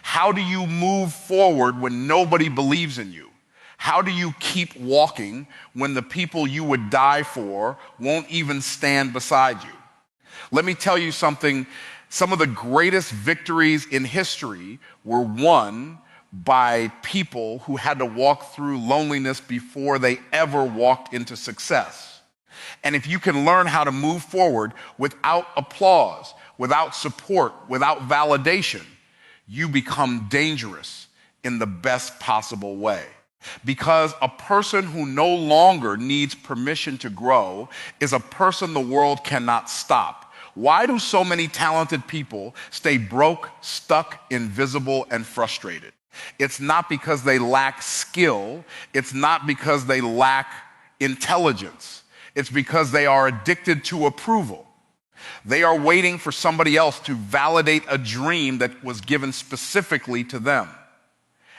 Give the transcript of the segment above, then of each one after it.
How do you move forward when nobody believes in you? How do you keep walking when the people you would die for won't even stand beside you? Let me tell you something. Some of the greatest victories in history were won by people who had to walk through loneliness before they ever walked into success. And if you can learn how to move forward without applause, without support, without validation, you become dangerous in the best possible way. Because a person who no longer needs permission to grow is a person the world cannot stop. Why do so many talented people stay broke, stuck, invisible, and frustrated? It's not because they lack skill. It's not because they lack intelligence. It's because they are addicted to approval. They are waiting for somebody else to validate a dream that was given specifically to them.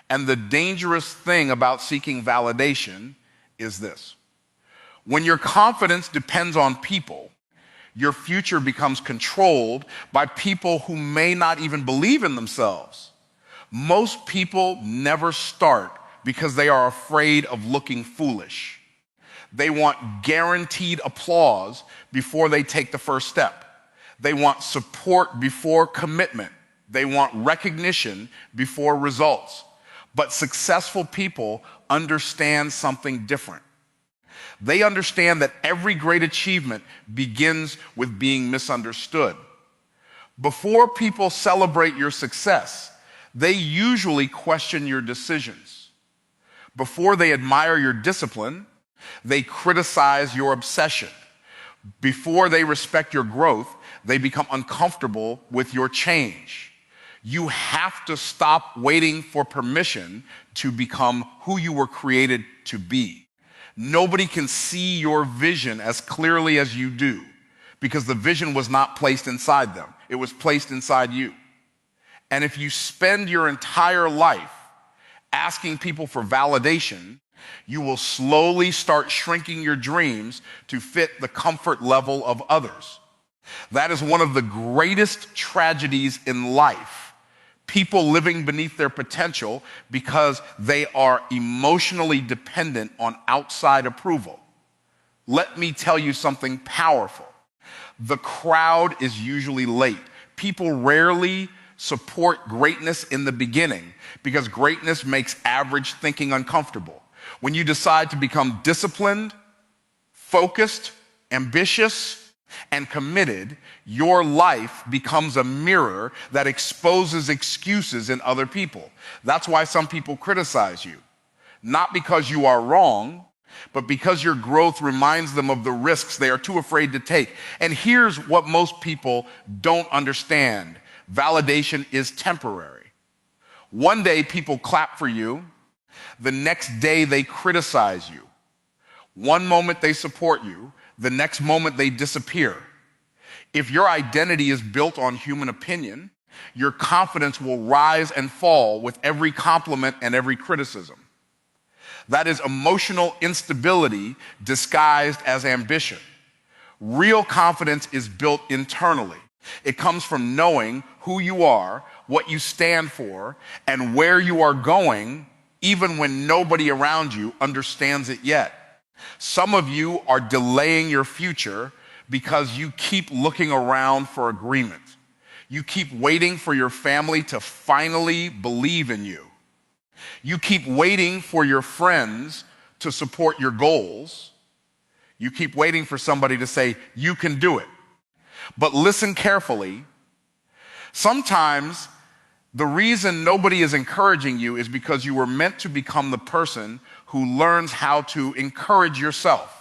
And the dangerous thing about seeking validation is this. When your confidence depends on people, your future becomes controlled by people who may not even believe in themselves. Most people never start because they are afraid of looking foolish. They want guaranteed applause before they take the first step. They want support before commitment. They want recognition before results. But successful people understand something different. They understand that every great achievement begins with being misunderstood. Before people celebrate your success, they usually question your decisions. Before they admire your discipline, they criticize your obsession. Before they respect your growth, they become uncomfortable with your change. You have to stop waiting for permission to become who you were created to be. Nobody can see your vision as clearly as you do because the vision was not placed inside them. It was placed inside you. And if you spend your entire life asking people for validation, you will slowly start shrinking your dreams to fit the comfort level of others. That is one of the greatest tragedies in life. People living beneath their potential because they are emotionally dependent on outside approval. Let me tell you something powerful. The crowd is usually late. People rarely support greatness in the beginning because greatness makes average thinking uncomfortable. When you decide to become disciplined, focused, ambitious, and committed, your life becomes a mirror that exposes excuses in other people. That's why some people criticize you. Not because you are wrong, but because your growth reminds them of the risks they are too afraid to take. And here's what most people don't understand. Validation is temporary. One day people clap for you. The next day they criticize you. One moment they support you. The next moment they disappear. If your identity is built on human opinion, your confidence will rise and fall with every compliment and every criticism. That is emotional instability disguised as ambition. Real confidence is built internally. It comes from knowing who you are, what you stand for, and where you are going, even when nobody around you understands it yet. Some of you are delaying your future because you keep looking around for agreement. You keep waiting for your family to finally believe in you. You keep waiting for your friends to support your goals. You keep waiting for somebody to say, you can do it. But listen carefully. Sometimes the reason nobody is encouraging you is because you were meant to become the person who learns how to encourage yourself.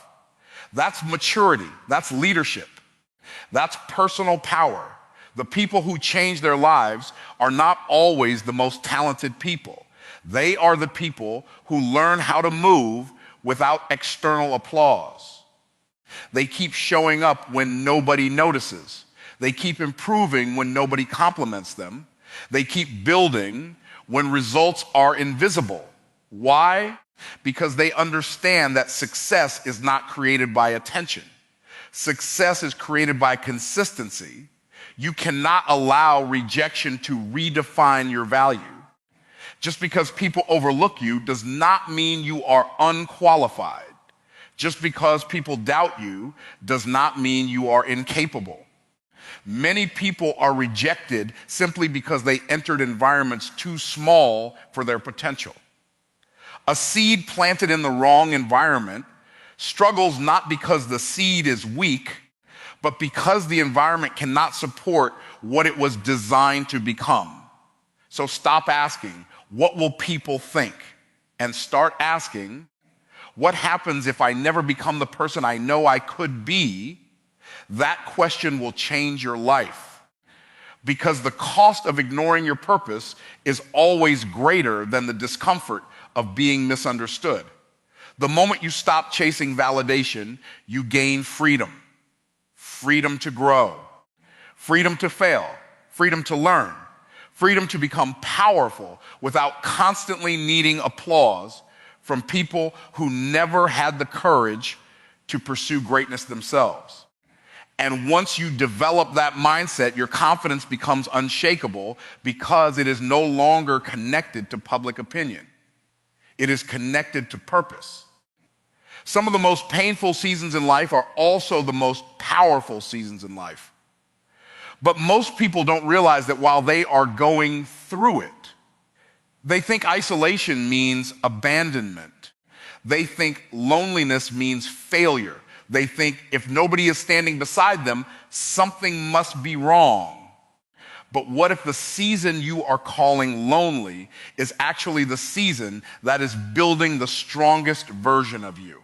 That's maturity. That's leadership. That's personal power. The people who change their lives are not always the most talented people. They are the people who learn how to move without external applause. They keep showing up when nobody notices. They keep improving when nobody compliments them. They keep building when results are invisible. Why? Because they understand that success is not created by attention. Success is created by consistency. You cannot allow rejection to redefine your value. Just because people overlook you does not mean you are unqualified. Just because people doubt you does not mean you are incapable. Many people are rejected simply because they entered environments too small for their potential. A seed planted in the wrong environment struggles not because the seed is weak, but because the environment cannot support what it was designed to become. So stop asking, what will people think? And start asking, what happens if I never become the person I know I could be? That question will change your life, because the cost of ignoring your purpose is always greater than the discomfort of being misunderstood. The moment you stop chasing validation, you gain freedom. Freedom to grow, freedom to fail, freedom to learn, freedom to become powerful without constantly needing applause from people who never had the courage to pursue greatness themselves. And once you develop that mindset, your confidence becomes unshakable because it is no longer connected to public opinion. It is connected to purpose. Some of the most painful seasons in life are also the most powerful seasons in life. But most people don't realize that while they are going through it, they think isolation means abandonment. They think loneliness means failure. They think if nobody is standing beside them, something must be wrong. But what if the season you are calling lonely is actually the season that is building the strongest version of you?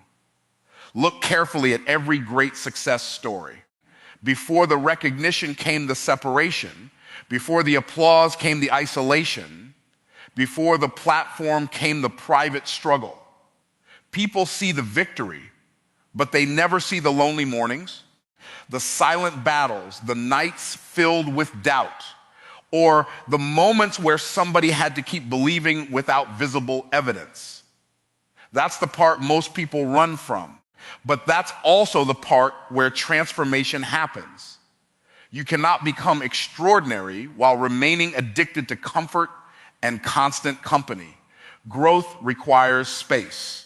Look carefully at every great success story. Before the recognition came the separation. Before the applause came the isolation. Before the platform came the private struggle. People see the victory, but they never see the lonely mornings, the silent battles, the nights filled with doubt, or the moments where somebody had to keep believing without visible evidence. That's the part most people run from. But that's also the part where transformation happens. You cannot become extraordinary while remaining addicted to comfort and constant company. Growth requires space.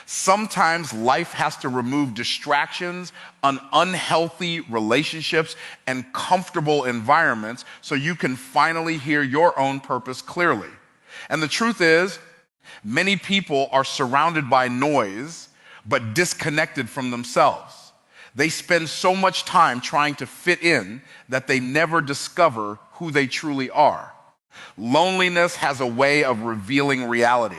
Sometimes life has to remove distractions, unhealthy relationships, and comfortable environments so you can finally hear your own purpose clearly. And the truth is, many people are surrounded by noise, but disconnected from themselves. They spend so much time trying to fit in that they never discover who they truly are. Loneliness has a way of revealing reality.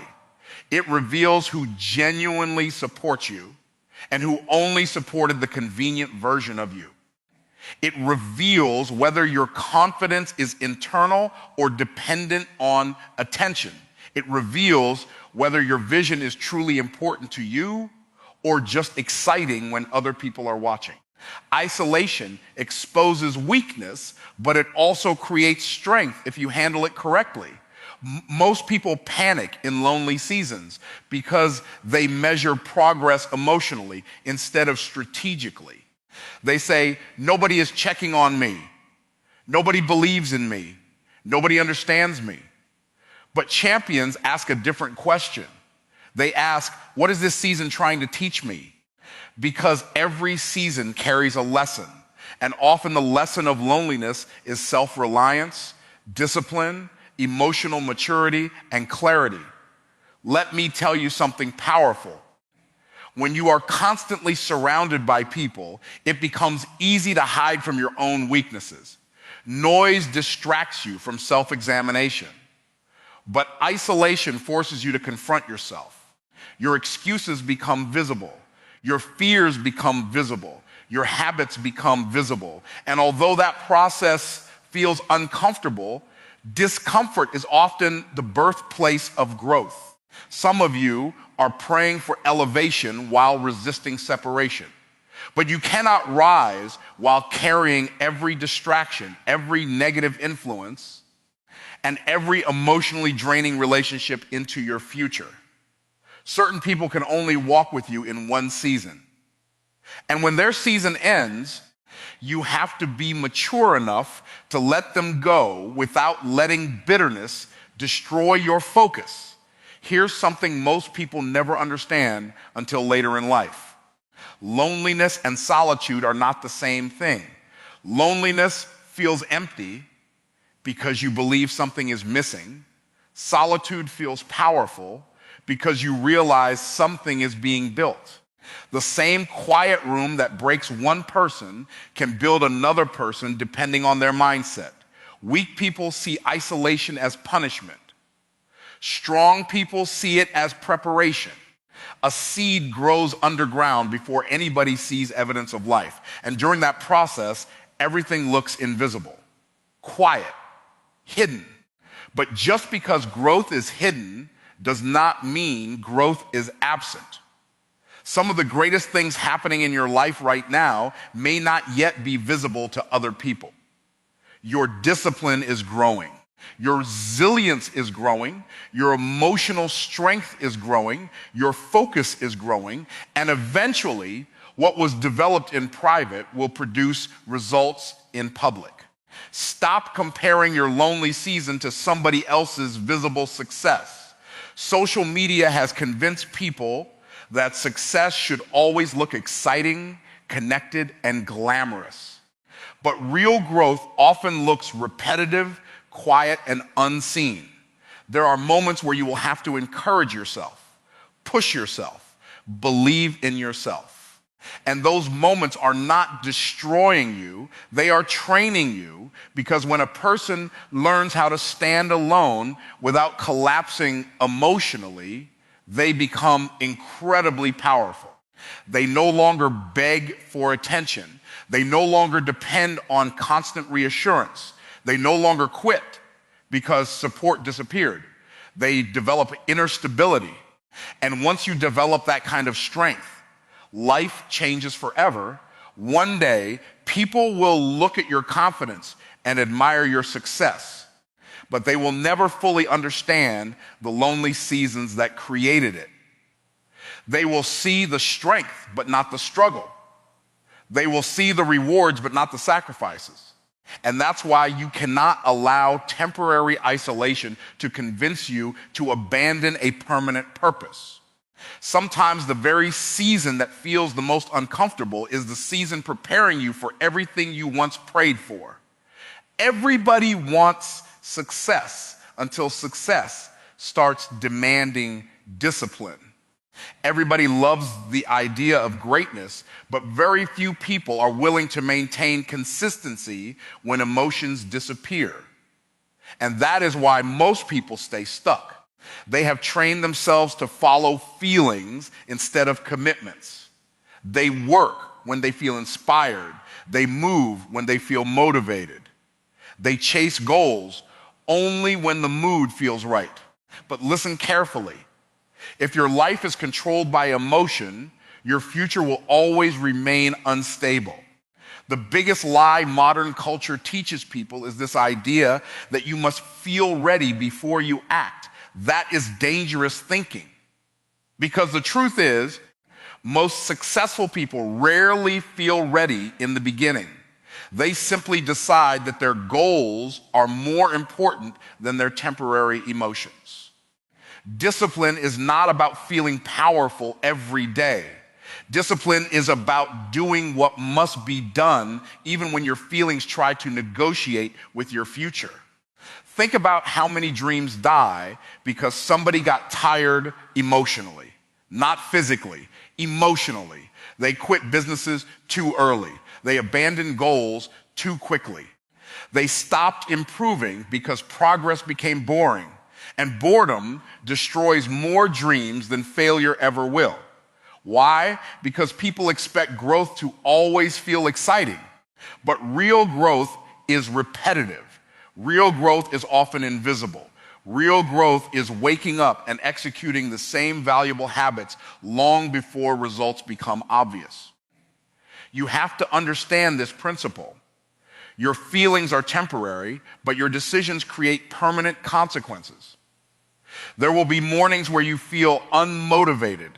It reveals who genuinely supports you and who only supported the convenient version of you. It reveals whether your confidence is internal or dependent on attention. It reveals whether your vision is truly important to you or just exciting when other people are watching. Isolation exposes weakness, but it also creates strength if you handle it correctly. Most people panic in lonely seasons because they measure progress emotionally instead of strategically. They say, nobody is checking on me. Nobody believes in me. Nobody understands me. But champions ask a different question. They ask, what is this season trying to teach me? Because every season carries a lesson. And often the lesson of loneliness is self-reliance, discipline, emotional maturity, and clarity. Let me tell you something powerful. When you are constantly surrounded by people, it becomes easy to hide from your own weaknesses. Noise distracts you from self-examination. But isolation forces you to confront yourself. Your excuses become visible. Your fears become visible. Your habits become visible. And although that process feels uncomfortable, discomfort is often the birthplace of growth. Some of you are praying for elevation while resisting separation. But you cannot rise while carrying every distraction, every negative influence, and every emotionally draining relationship into your future. Certain people can only walk with you in one season. And when their season ends, you have to be mature enough to let them go without letting bitterness destroy your focus. Here's something most people never understand until later in life. Loneliness and solitude are not the same thing. Loneliness feels empty because you believe something is missing. Solitude feels powerful because you realize something is being built. The same quiet room that breaks one person can build another person depending on their mindset. Weak people see isolation as punishment. Strong people see it as preparation. A seed grows underground before anybody sees evidence of life. And during that process, everything looks invisible, quiet, hidden. But just because growth is hidden does not mean growth is absent. Some of the greatest things happening in your life right now may not yet be visible to other people. Your discipline is growing. Your resilience is growing. Your emotional strength is growing. Your focus is growing. And eventually, what was developed in private will produce results in public. Stop comparing your lonely season to somebody else's visible success. Social media has convinced people that success should always look exciting, connected, and glamorous. But real growth often looks repetitive, quiet, and unseen. There are moments where you will have to encourage yourself, push yourself, believe in yourself. And those moments are not destroying you, they are training you, because when a person learns how to stand alone without collapsing emotionally, they become incredibly powerful. They no longer beg for attention. They no longer depend on constant reassurance. They no longer quit because support disappeared. They develop inner stability. And once you develop that kind of strength, life changes forever. One day, people will look at your confidence and admire your success, but they will never fully understand the lonely seasons that created it. They will see the strength, but not the struggle. They will see the rewards, but not the sacrifices. And that's why you cannot allow temporary isolation to convince you to abandon a permanent purpose. Sometimes the very season that feels the most uncomfortable is the season preparing you for everything you once prayed for. Everybody wants success until success starts demanding discipline. Everybody loves the idea of greatness, but very few people are willing to maintain consistency when emotions disappear. And that is why most people stay stuck. They have trained themselves to follow feelings instead of commitments. They work when they feel inspired. They move when they feel motivated. They chase goals only when the mood feels right. But listen carefully. If your life is controlled by emotion, your future will always remain unstable. The biggest lie modern culture teaches people is this idea that you must feel ready before you act. That is dangerous thinking. Because the truth is, most successful people rarely feel ready in the beginning. They simply decide that their goals are more important than their temporary emotions. Discipline is not about feeling powerful every day. Discipline is about doing what must be done even when your feelings try to negotiate with your future. Think about how many dreams die because somebody got tired emotionally, not physically, emotionally. They quit businesses too early. They abandoned goals too quickly. They stopped improving because progress became boring. And boredom destroys more dreams than failure ever will. Why? Because people expect growth to always feel exciting. But real growth is repetitive. Real growth is often invisible. Real growth is waking up and executing the same valuable habits long before results become obvious. You have to understand this principle. Your feelings are temporary, but your decisions create permanent consequences. There will be mornings where you feel unmotivated,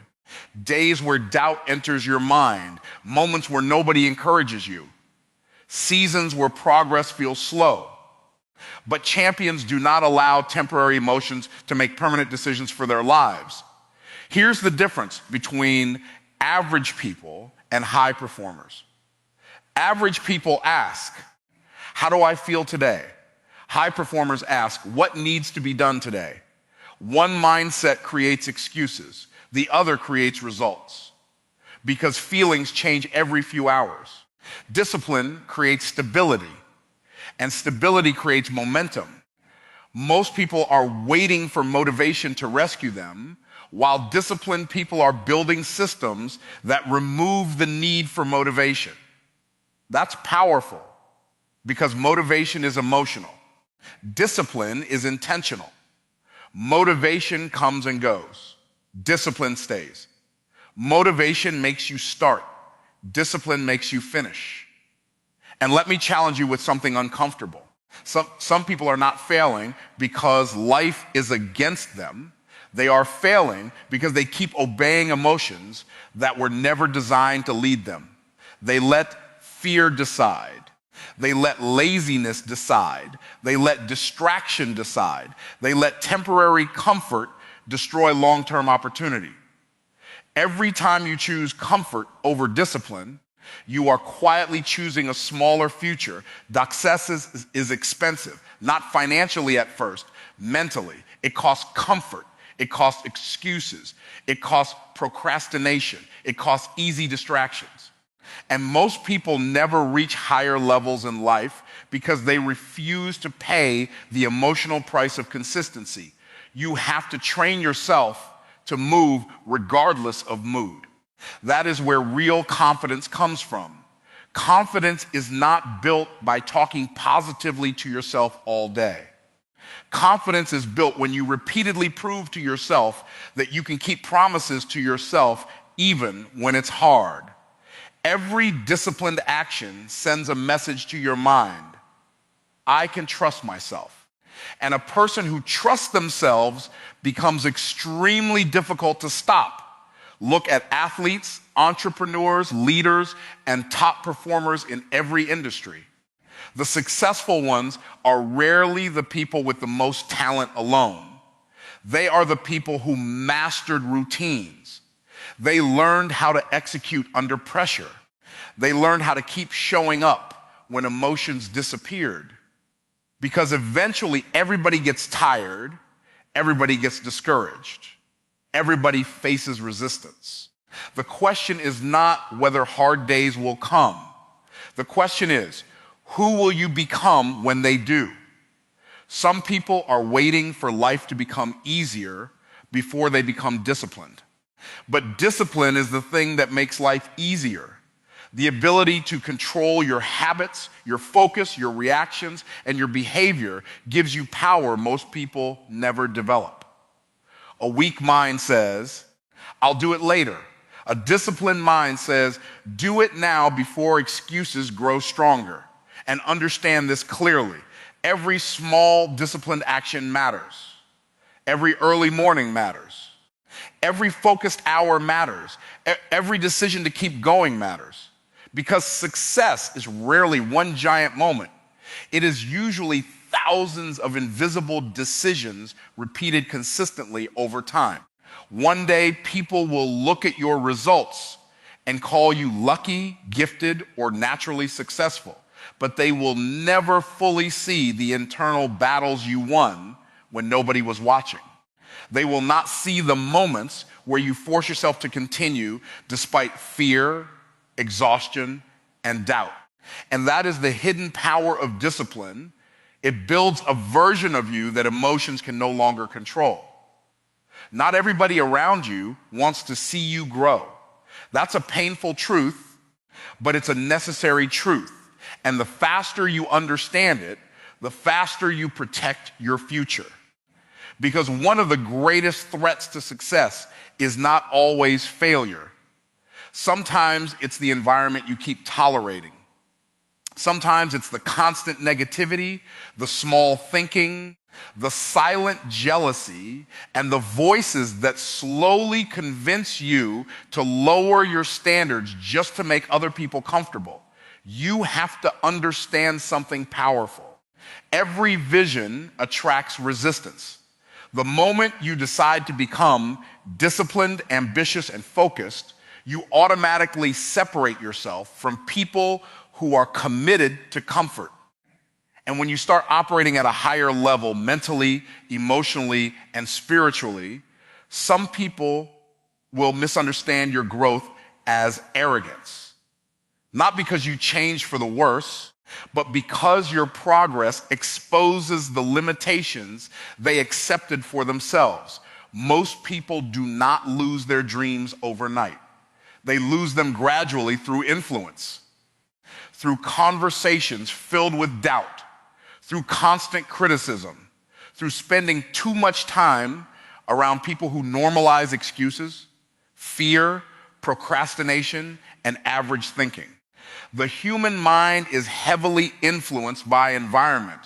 days where doubt enters your mind, moments where nobody encourages you, seasons where progress feels slow. But champions do not allow temporary emotions to make permanent decisions for their lives. Here's the difference between average people and high performers. Average people ask, how do I feel today? High performers ask, what needs to be done today? One mindset creates excuses. The other creates results. Because feelings change every few hours. Discipline creates stability, and stability creates momentum. Most people are waiting for motivation to rescue them, while disciplined people are building systems that remove the need for motivation. That's powerful because motivation is emotional. Discipline is intentional. Motivation comes and goes. Discipline stays. Motivation makes you start. Discipline makes you finish. And let me challenge you with something uncomfortable. Some people are not failing because life is against them. They are failing because they keep obeying emotions that were never designed to lead them. They let fear decide. They let laziness decide. They let distraction decide. They let temporary comfort destroy long-term opportunity. Every time you choose comfort over discipline, you are quietly choosing a smaller future. Success is expensive, not financially at first, mentally. It costs comfort. It costs excuses. It costs procrastination. It costs easy distractions. And most people never reach higher levels in life because they refuse to pay the emotional price of consistency. You have to train yourself to move regardless of mood. That is where real confidence comes from. Confidence is not built by talking positively to yourself all day. Confidence is built when you repeatedly prove to yourself that you can keep promises to yourself even when it's hard. Every disciplined action sends a message to your mind. I can trust myself. And a person who trusts themselves becomes extremely difficult to stop. Look at athletes, entrepreneurs, leaders, and top performers in every industry. The successful ones are rarely the people with the most talent alone. They are the people who mastered routines. They learned how to execute under pressure. They learned how to keep showing up when emotions disappeared. Because eventually everybody gets tired, everybody gets discouraged, everybody faces resistance. The question is not whether hard days will come. The question is, who will you become when they do? Some people are waiting for life to become easier before they become disciplined. But discipline is the thing that makes life easier. The ability to control your habits, your focus, your reactions, and your behavior gives you power most people never develop. A weak mind says, I'll do it later. A disciplined mind says, do it now before excuses grow stronger. And understand this clearly. Every small disciplined action matters. Every early morning matters. Every focused hour matters. Every decision to keep going matters. Because success is rarely one giant moment. It is usually thousands of invisible decisions repeated consistently over time. One day, people will look at your results and call you lucky, gifted, or naturally successful. But they will never fully see the internal battles you won when nobody was watching. They will not see the moments where you force yourself to continue despite fear, exhaustion, and doubt. And that is the hidden power of discipline. It builds a version of you that emotions can no longer control. Not everybody around you wants to see you grow. That's a painful truth, but it's a necessary truth. And the faster you understand it, the faster you protect your future. Because one of the greatest threats to success is not always failure. Sometimes it's the environment you keep tolerating. Sometimes it's the constant negativity, the small thinking, the silent jealousy, and the voices that slowly convince you to lower your standards just to make other people comfortable. You have to understand something powerful. Every vision attracts resistance. The moment you decide to become disciplined, ambitious, and focused, you automatically separate yourself from people who are committed to comfort. And when you start operating at a higher level, mentally, emotionally, and spiritually, some people will misunderstand your growth as arrogance. Not because you changed for the worse, but because your progress exposes the limitations they accepted for themselves. Most people do not lose their dreams overnight. They lose them gradually through influence, through conversations filled with doubt, through constant criticism, through spending too much time around people who normalize excuses, fear, procrastination, and average thinking. The human mind is heavily influenced by environment.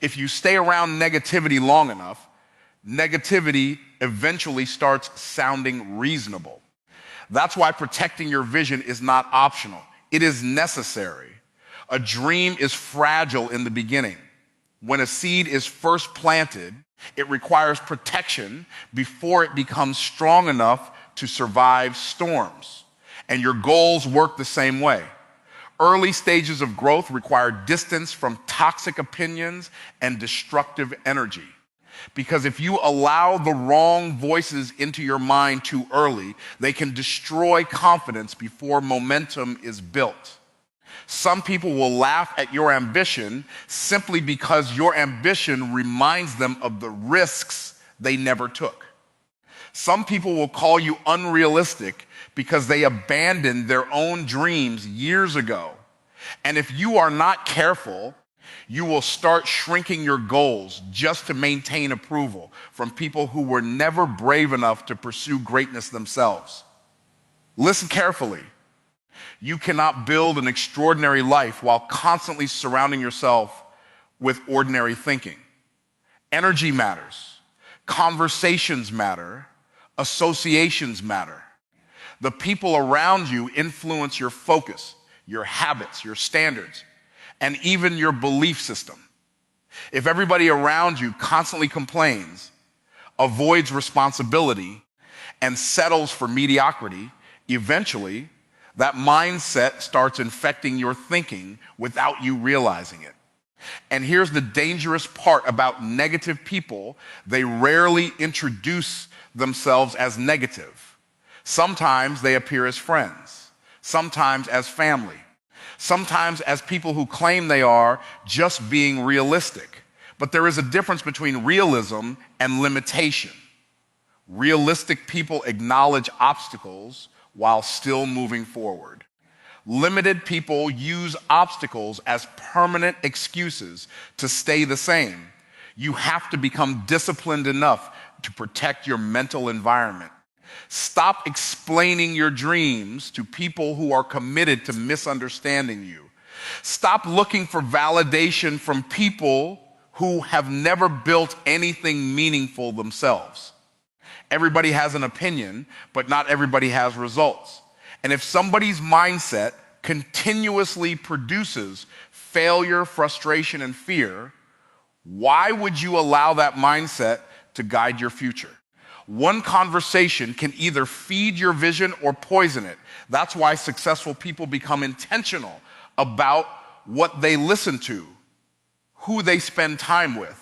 If you stay around negativity long enough, negativity eventually starts sounding reasonable. That's why protecting your vision is not optional. It is necessary. A dream is fragile in the beginning. When a seed is first planted, it requires protection before it becomes strong enough to survive storms. And your goals work the same way. Early stages of growth require distance from toxic opinions and destructive energy. Because if you allow the wrong voices into your mind too early, they can destroy confidence before momentum is built. Some people will laugh at your ambition simply because your ambition reminds them of the risks they never took. Some people will call you unrealistic because they abandoned their own dreams years ago. And if you are not careful, you will start shrinking your goals just to maintain approval from people who were never brave enough to pursue greatness themselves. Listen carefully. You cannot build an extraordinary life while constantly surrounding yourself with ordinary thinking. Energy matters. Conversations matter. Associations matter. The people around you influence your focus, your habits, your standards, and even your belief system. If everybody around you constantly complains, avoids responsibility, and settles for mediocrity, eventually that mindset starts infecting your thinking without you realizing it. And here's the dangerous part about negative people: they rarely introduce themselves as negative. Sometimes they appear as friends, sometimes as family, sometimes as people who claim they are just being realistic. But there is a difference between realism and limitation. Realistic people acknowledge obstacles while still moving forward. Limited people use obstacles as permanent excuses to stay the same. You have to become disciplined enough to protect your mental environment. Stop explaining your dreams to people who are committed to misunderstanding you. Stop looking for validation from people who have never built anything meaningful themselves. Everybody has an opinion, but not everybody has results. And if somebody's mindset continuously produces failure, frustration, and fear, why would you allow that mindset to guide your future? One conversation can either feed your vision or poison it. That's why successful people become intentional about what they listen to, who they spend time with,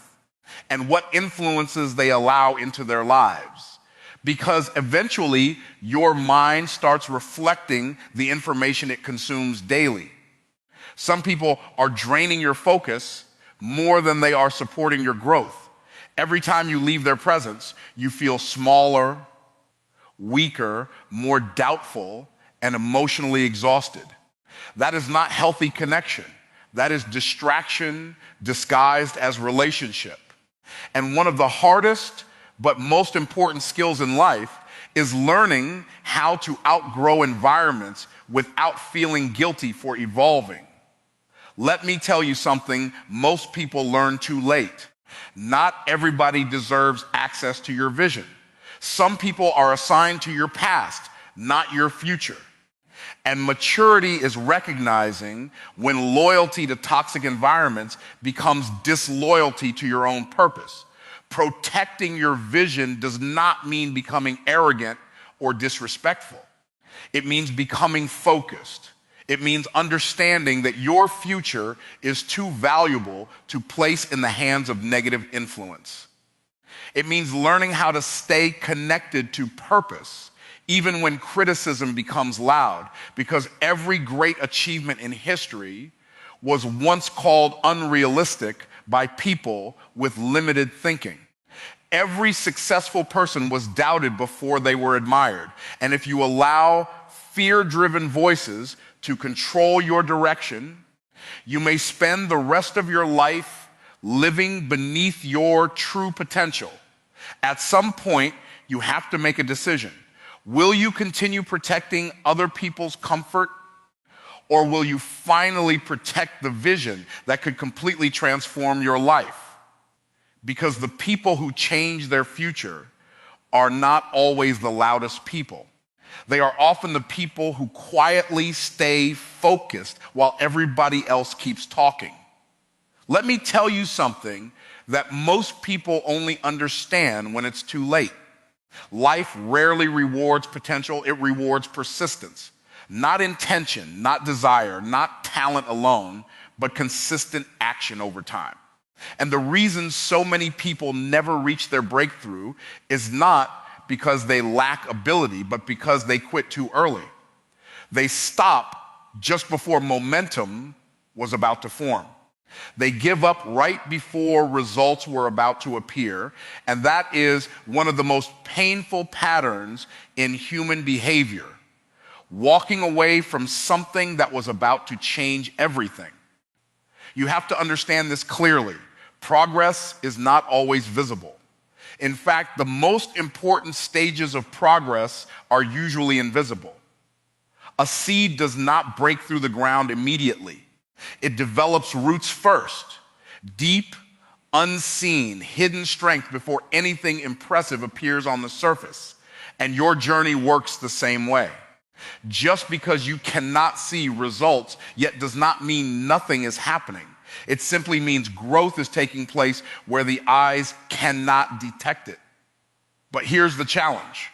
and what influences they allow into their lives. Because eventually your mind starts reflecting the information it consumes daily. Some people are draining your focus more than they are supporting your growth. Every time you leave their presence, you feel smaller, weaker, more doubtful, and emotionally exhausted. That is not healthy connection. That is distraction disguised as relationship. And one of the hardest but most important skills in life is learning how to outgrow environments without feeling guilty for evolving. Let me tell you something most people learn too late. Not everybody deserves access to your vision. Some people are assigned to your past, not your future. And maturity is recognizing when loyalty to toxic environments becomes disloyalty to your own purpose. Protecting your vision does not mean becoming arrogant or disrespectful. It means becoming focused. It means understanding that your future is too valuable to place in the hands of negative influence. It means learning how to stay connected to purpose, even when criticism becomes loud, because every great achievement in history was once called unrealistic by people with limited thinking. Every successful person was doubted before they were admired. And if you allow fear-driven voices to control your direction, you may spend the rest of your life living beneath your true potential. At some point, you have to make a decision. Will you continue protecting other people's comfort, or will you finally protect the vision that could completely transform your life? Because the people who change their future are not always the loudest people. They are often the people who quietly stay focused while everybody else keeps talking. Let me tell you something that most people only understand when it's too late. Life rarely rewards potential, it rewards persistence. Not intention, not desire, not talent alone, but consistent action over time. And the reason so many people never reach their breakthrough is not because they lack ability, but because they quit too early. They stop just before momentum was about to form. They give up right before results were about to appear, and that is one of the most painful patterns in human behavior. Walking away from something that was about to change everything. You have to understand this clearly. Progress is not always visible. In fact, the most important stages of progress are usually invisible. A seed does not break through the ground immediately. It develops roots first, deep, unseen, hidden strength before anything impressive appears on the surface. And your journey works the same way. Just because you cannot see results yet does not mean nothing is happening. It simply means growth is taking place where the eyes cannot detect it. But here's the challenge.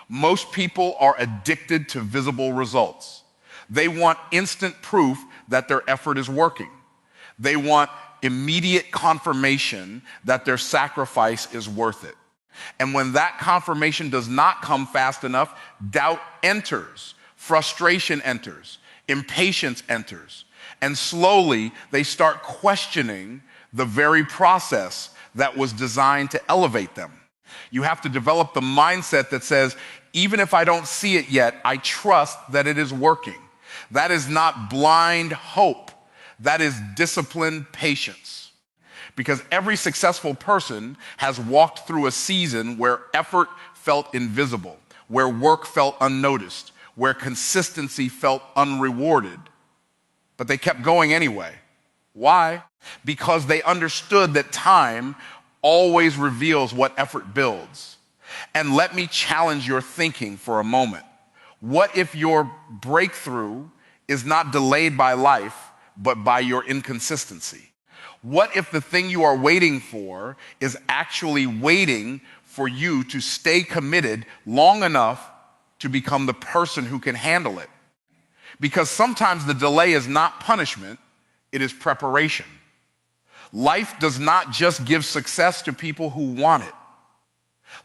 Most people are addicted to visible results. They want instant proof that their effort is working. They want immediate confirmation that their sacrifice is worth it. And when that confirmation does not come fast enough, doubt enters, frustration enters, impatience enters. And slowly, they start questioning the very process that was designed to elevate them. You have to develop the mindset that says, even if I don't see it yet, I trust that it is working. That is not blind hope. That is disciplined patience. Because every successful person has walked through a season where effort felt invisible, where work felt unnoticed, where consistency felt unrewarded. But they kept going anyway. Why? Because they understood that time always reveals what effort builds. And let me challenge your thinking for a moment. What if your breakthrough is not delayed by life, but by your inconsistency? What if the thing you are waiting for is actually waiting for you to stay committed long enough to become the person who can handle it? Because sometimes the delay is not punishment, it is preparation. Life does not just give success to people who want it.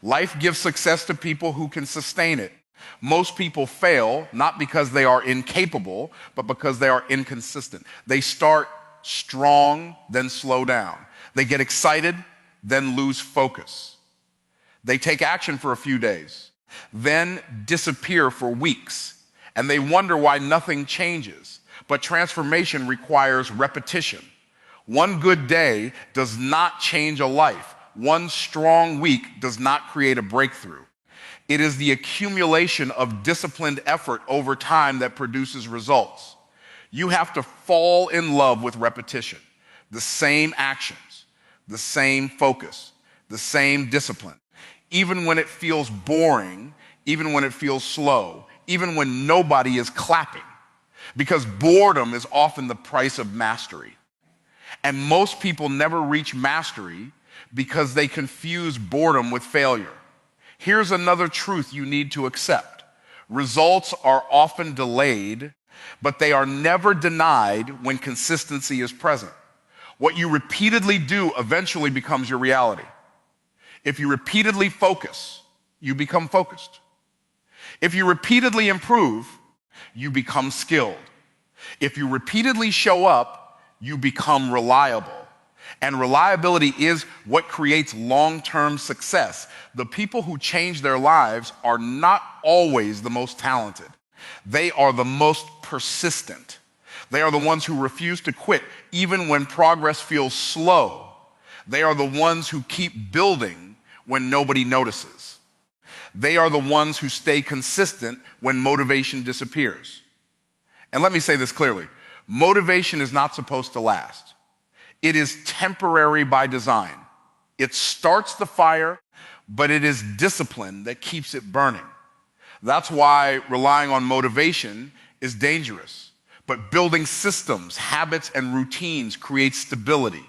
Life gives success to people who can sustain it. Most people fail not because they are incapable, but because they are inconsistent. They start strong, then slow down. They get excited, then lose focus. They take action for a few days, then disappear for weeks. And they wonder why nothing changes. But transformation requires repetition. One good day does not change a life. One strong week does not create a breakthrough. It is the accumulation of disciplined effort over time that produces results. You have to fall in love with repetition. The same actions, the same focus, the same discipline. Even when it feels boring, even when it feels slow, even when nobody is clapping, because boredom is often the price of mastery. And most people never reach mastery because they confuse boredom with failure. Here's another truth you need to accept. Results are often delayed, but they are never denied when consistency is present. What you repeatedly do eventually becomes your reality. If you repeatedly focus, you become focused. If you repeatedly improve, you become skilled. If you repeatedly show up, you become reliable. And reliability is what creates long-term success. The people who change their lives are not always the most talented. They are the most persistent. They are the ones who refuse to quit even when progress feels slow. They are the ones who keep building when nobody notices. They are the ones who stay consistent when motivation disappears. And let me say this clearly. Motivation is not supposed to last. It is temporary by design. It starts the fire, but it is discipline that keeps it burning. That's why relying on motivation is dangerous. But building systems, habits, and routines creates stability.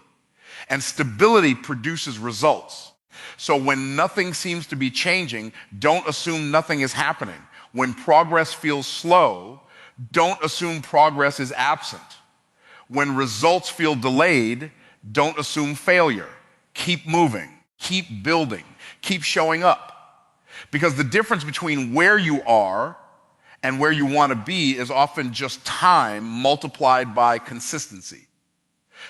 And stability produces results. So when nothing seems to be changing, don't assume nothing is happening. When progress feels slow, don't assume progress is absent. When results feel delayed, don't assume failure. Keep moving, keep building, keep showing up. Because the difference between where you are and where you want to be is often just time multiplied by consistency.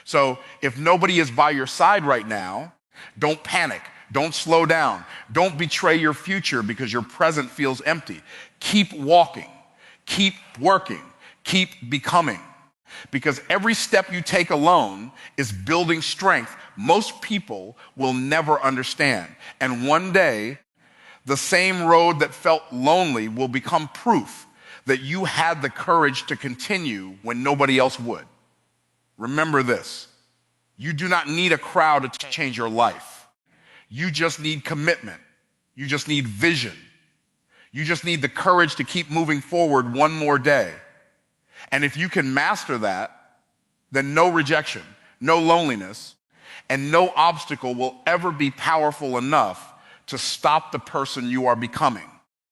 So if nobody is by your side right now, don't panic, don't slow down, don't betray your future because your present feels empty. Keep walking, keep working, keep becoming. Because every step you take alone is building strength most people will never understand. And one day, the same road that felt lonely will become proof that you had the courage to continue when nobody else would. Remember this, you do not need a crowd to change your life. You just need commitment. You just need vision. You just need the courage to keep moving forward one more day. And if you can master that, then no rejection, no loneliness, and no obstacle will ever be powerful enough to stop the person you are becoming.